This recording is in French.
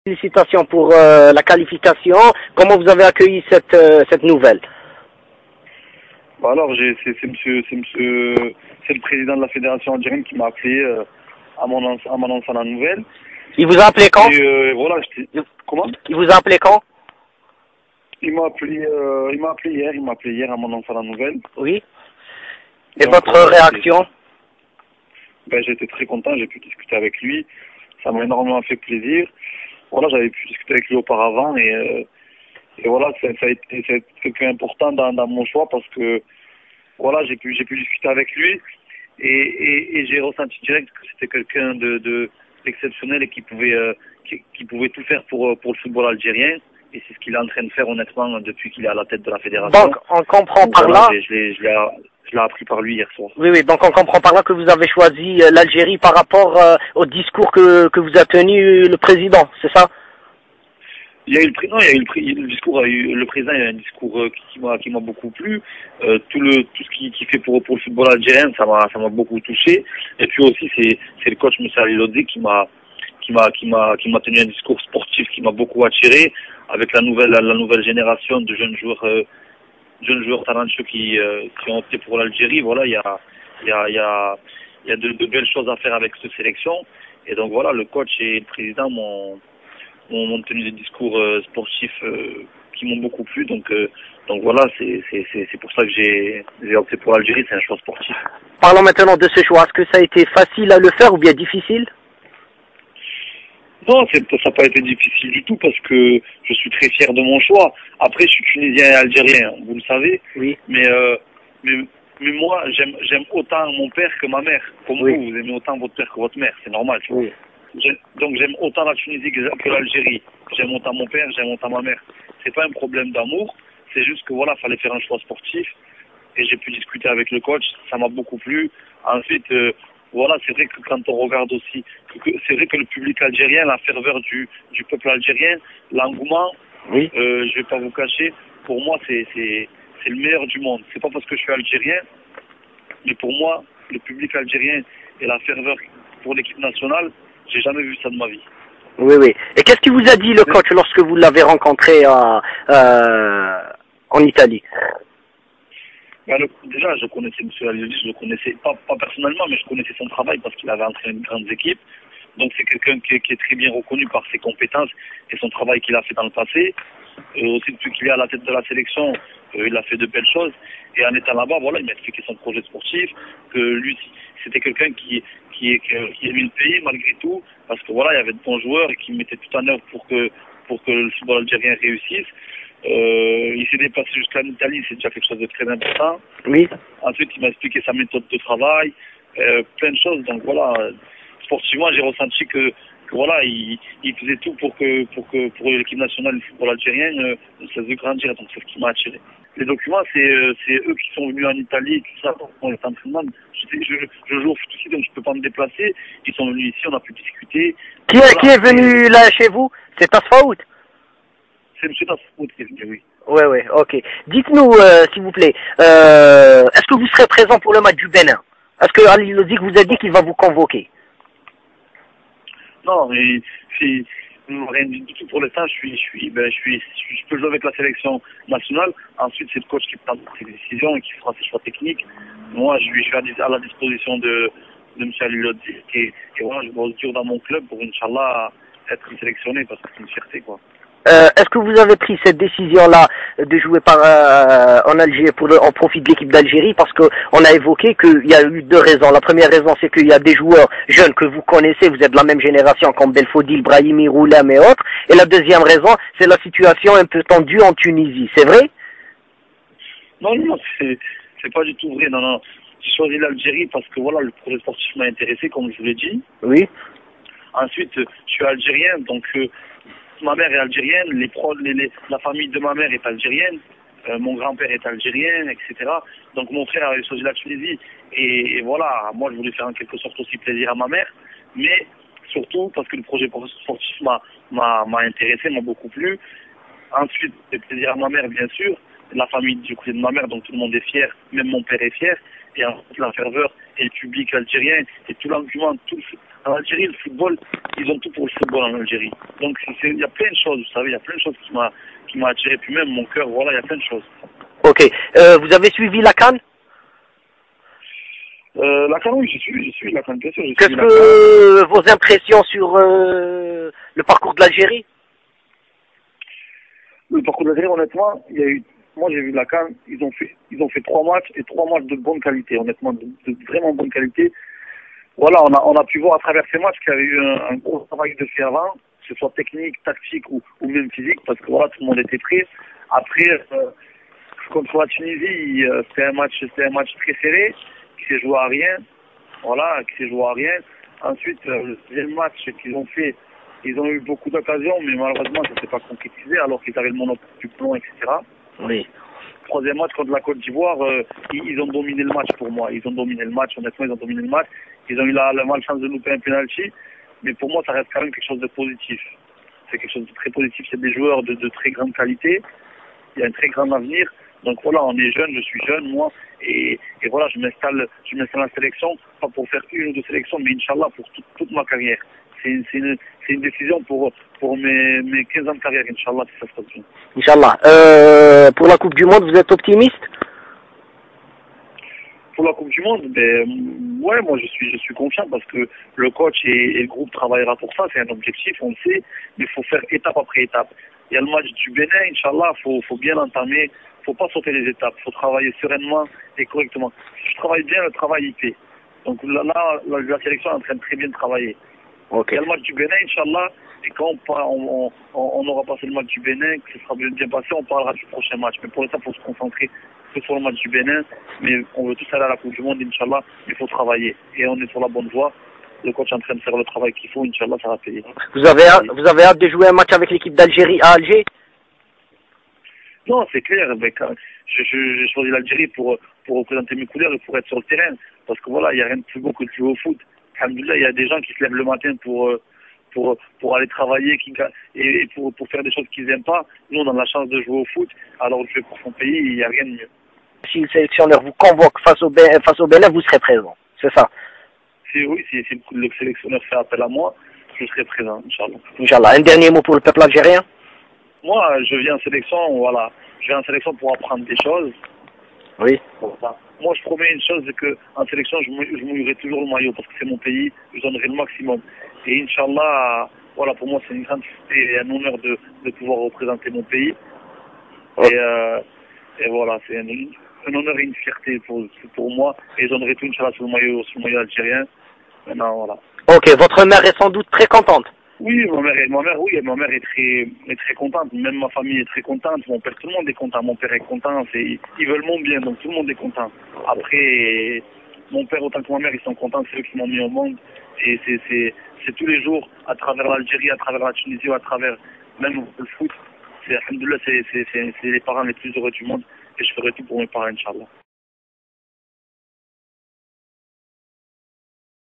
Félicitations pour la qualification. Comment vous avez accueilli cette nouvelle? Alors, c'est le président de la fédération algérienne qui m'a appelé à m'annonçant la nouvelle. Il vous a appelé quand? Et voilà, comment? Il vous a appelé quand? Il m'a appelé hier à m'annonçant la nouvelle. Oui. Et Donc, votre réaction? J'étais très content, j'ai pu discuter avec lui. Ça m'a énormément fait plaisir. Voilà, j'avais pu discuter avec lui auparavant et voilà, ça a été quelqu'un important dans mon choix parce que voilà, j'ai pu discuter avec lui et j'ai ressenti direct que c'était quelqu'un d'exceptionnel et qui pouvait tout faire pour le football algérien. Et c'est ce qu'il est en train de faire honnêtement depuis qu'il est à la tête de la fédération. Donc on comprend par là. Je l'ai appris par lui hier soir. Oui, donc on comprend par là que vous avez choisi l'Algérie par rapport au discours que vous a tenu le président, c'est ça? Il y a eu le discours, le président, il y a un discours qui m'a beaucoup plu. Tout ce qu'il fait pour le football algérien, ça m'a beaucoup touché. Et puis aussi c'est le coach Moussa Lilodzi qui m'a tenu un discours sportif qui m'a beaucoup attiré avec la nouvelle génération de jeunes joueurs talentueux qui ont opté pour l'Algérie. Voilà, il y a de belles choses à faire avec cette sélection. Et donc voilà, le coach et le président m'ont tenu des discours sportifs qui m'ont beaucoup plu. Donc voilà, c'est pour ça que j'ai opté pour l'Algérie. C'est un choix sportif. Parlons maintenant de ce choix. Est-ce que ça a été facile à le faire ou bien difficile? Non, ça n'a pas été difficile du tout parce que je suis très fier de mon choix. Après, je suis tunisien et algérien, vous le savez. Oui. Mais moi, j'aime autant mon père que ma mère. Comme oui. vous aimez autant votre père que votre mère, c'est normal. Tu vois. Oui. Donc j'aime autant la Tunisie que l'Algérie. J'aime autant mon père, j'aime autant ma mère. C'est pas un problème d'amour, c'est juste que voilà, fallait faire un choix sportif. Et j'ai pu discuter avec le coach, ça m'a beaucoup plu. Ensuite, voilà, c'est vrai que quand on regarde aussi, c'est vrai que le public algérien, la ferveur du peuple algérien, l'engouement, oui. Je vais pas vous cacher, pour moi c'est le meilleur du monde. C'est pas parce que je suis algérien, mais pour moi, le public algérien et la ferveur pour l'équipe nationale, j'ai jamais vu ça de ma vie. Oui. Et qu'est-ce qu'il vous a dit le coach lorsque vous l'avez rencontré en Italie? Déjà, je connaissais M. Alioli, je le connaissais pas personnellement, mais je connaissais son travail parce qu'il avait entraîné une grande équipe. Donc c'est quelqu'un qui est très bien reconnu par ses compétences et son travail qu'il a fait dans le passé. Aussi depuis qu'il est à la tête de la sélection, il a fait de belles choses. Et en étant là-bas, voilà, il m'a expliqué son projet sportif, que lui, c'était quelqu'un qui aimait le pays malgré tout, parce que voilà, il y avait de bons joueurs et qui mettaient tout en œuvre pour que le football algérien réussisse. Il s'est déplacé jusqu'en Italie, c'est déjà quelque chose de très important. Oui. Ensuite, il m'a expliqué sa méthode de travail, plein de choses. Donc voilà, sportivement, j'ai ressenti que voilà, il faisait tout pour que l'équipe nationale du football algérien se fasse grandir. Donc c'est ce qui m'a attiré. Les documents, c'est eux qui sont venus en Italie, tout ça, on est entraînement. Je joue au foot ici, donc je peux pas me déplacer. Ils sont venus ici, on a pu discuter. Qui est venu là chez vous? C'est Tasfaout? C'est M. Tasfaout qui est venu, oui. Oui, ok. Dites-nous, s'il vous plaît, est-ce que vous serez présent pour le match du Bénin? Est-ce que Ali Lodi vous a dit qu'il va vous convoquer? Non, mais rien du tout pour l'instant. Je peux jouer avec la sélection nationale. Ensuite, c'est le coach qui prend ses décisions et qui fera ses choix techniques. Moi, je suis à la disposition de M. Ali Lodi et voilà, je me retire dans mon club pour, Inch'Allah, être sélectionné parce que c'est une fierté, quoi. Est-ce que vous avez pris cette décision-là de jouer en Algérie en profit de l'équipe d'Algérie? Parce qu'on a évoqué qu'il y a eu deux raisons. La première raison, c'est qu'il y a des joueurs jeunes que vous connaissez, vous êtes de la même génération comme Belfodil, Brahimi, Roulam et autres. Et la deuxième raison, c'est la situation un peu tendue en Tunisie. C'est vrai? Non, c'est pas du tout vrai. Non. J'ai choisi l'Algérie parce que voilà, le projet sportif m'a intéressé, comme je vous l'ai dit. Oui. Ensuite, je suis algérien, donc ma mère est algérienne, la famille de ma mère est algérienne, mon grand-père est algérien, etc. Donc mon frère avait choisi la Tunisie. Et voilà, moi je voulais faire en quelque sorte aussi plaisir à ma mère, mais surtout parce que le projet sportif m'a intéressé, m'a beaucoup plu. Ensuite, le plaisir à ma mère, bien sûr, la famille du côté de ma mère, donc tout le monde est fier, même mon père est fier. Et ensuite la ferveur et le public algérien et tout l'engouement, En Algérie, le football, ils ont tout pour le football en Algérie. Donc il y a plein de choses, vous savez, il y a plein de choses qui m'a attiré. Puis même mon cœur, voilà, il y a plein de choses. Ok. Vous avez suivi la CAN? La CAN, oui, j'ai suivi la CAN, bien sûr. Qu'est-ce que vos impressions sur le parcours de l'Algérie? Le parcours de l'Algérie, honnêtement, moi j'ai vu la CAN, ils ont fait 3 matchs et 3 matchs de bonne qualité, honnêtement, de vraiment bonne qualité. Voilà, on a pu voir à travers ces matchs qu'il y avait eu un gros travail de fait avant, que ce soit technique, tactique ou même physique, parce que voilà, tout le monde était prêt. Après, contre la Tunisie, c'était un match très serré, qui s'est joué à rien. Voilà, qui s'est joué à rien. Ensuite, le deuxième match qu'ils ont fait, ils ont eu beaucoup d'occasions, mais malheureusement, ça ne s'est pas concrétisé, alors qu'ils avaient le monopole du plomb, etc. Oui. Troisième match contre la Côte d'Ivoire, ils ont dominé le match pour moi. Ils ont dominé le match, honnêtement, ils ont dominé le match. Ils ont eu la malchance de louper un penalty, mais pour moi, ça reste quand même quelque chose de positif. C'est quelque chose de très positif. C'est des joueurs de très grande qualité. Il y a un très grand avenir. Donc voilà, on est jeune, je suis jeune, moi, et voilà, je m'installe en la sélection, pas pour faire une ou deux sélections, mais Inch'Allah pour toute ma carrière. C'est une décision pour mes 15 ans de carrière, Inch'Allah, si ça se passe bien. Inch'Allah. Pour la Coupe du Monde, vous êtes optimiste? Pour la Coupe du Monde, ouais, moi je suis confiant parce que le coach et le groupe travaillera pour ça, c'est un objectif, on le sait, mais il faut faire étape après étape. Il y a le match du Bénin, Inch'Allah, faut bien l'entamer, faut pas sauter les étapes, faut travailler sereinement et correctement. Si je travaille bien, le travail il paie. Donc là, la sélection est en train de très bien travailler. Okay. Il y a le match du Bénin, Inch'Allah, et quand on aura passé le match du Bénin, que ce sera bien passé, on parlera du prochain match. Mais pour l'instant, il faut se concentrer sur le match du Bénin, mais on veut tous aller à la Coupe du Monde, Inch'Allah, il faut travailler. Et on est sur la bonne voie. Le coach est en train de faire le travail qu'il faut, Inch'Allah, ça va payer. Vous avez hâte de jouer un match avec l'équipe d'Algérie à Alger? Non, c'est clair. J'ai choisi l'Algérie pour représenter mes couleurs et pour être sur le terrain. Parce que voilà, il n'y a rien de plus beau que de jouer au foot. Alhamdoulilah, il y a des gens qui se lèvent le matin pour aller travailler et pour faire des choses qu'ils n'aiment pas. Nous, on a la chance de jouer au foot. Alors, jouer pour son pays, il n'y a rien de mieux. Si le sélectionneur vous convoque face au Bénin, vous serez présent. C'est ça? Oui, si le sélectionneur fait appel à moi, je serai présent, Inch'Allah. Inch'Allah. Un dernier mot pour le peuple algérien? Moi, je viens en sélection, voilà. Je viens en sélection pour apprendre des choses. Oui. Voilà. Moi, je promets une chose, c'est qu'en sélection, je mouillerai toujours le maillot parce que c'est mon pays, je donnerai le maximum. Et Inch'Allah, voilà, pour moi, c'est une grande fierté et un honneur de pouvoir représenter mon pays. Oh. Et voilà, c'est un honneur et une fierté pour moi. Et je donnerai tout, Inch'Allah, sur le maillot algérien. Maintenant, voilà. Ok, votre mère est sans doute très contente. Oui, ma mère est très contente. Même ma famille est très contente. Mon père, tout le monde est content. Mon père est content. Ils veulent mon bien, donc tout le monde est content. Après, mon père autant que ma mère, ils sont contents. C'est eux qui m'ont mis au monde. Et c'est tous les jours, à travers l'Algérie, à travers la Tunisie, à travers même le foot. Alhamdoulilah, c'est les parents les plus heureux du monde. Et je ferai tout pour mes parents, Inch'Allah.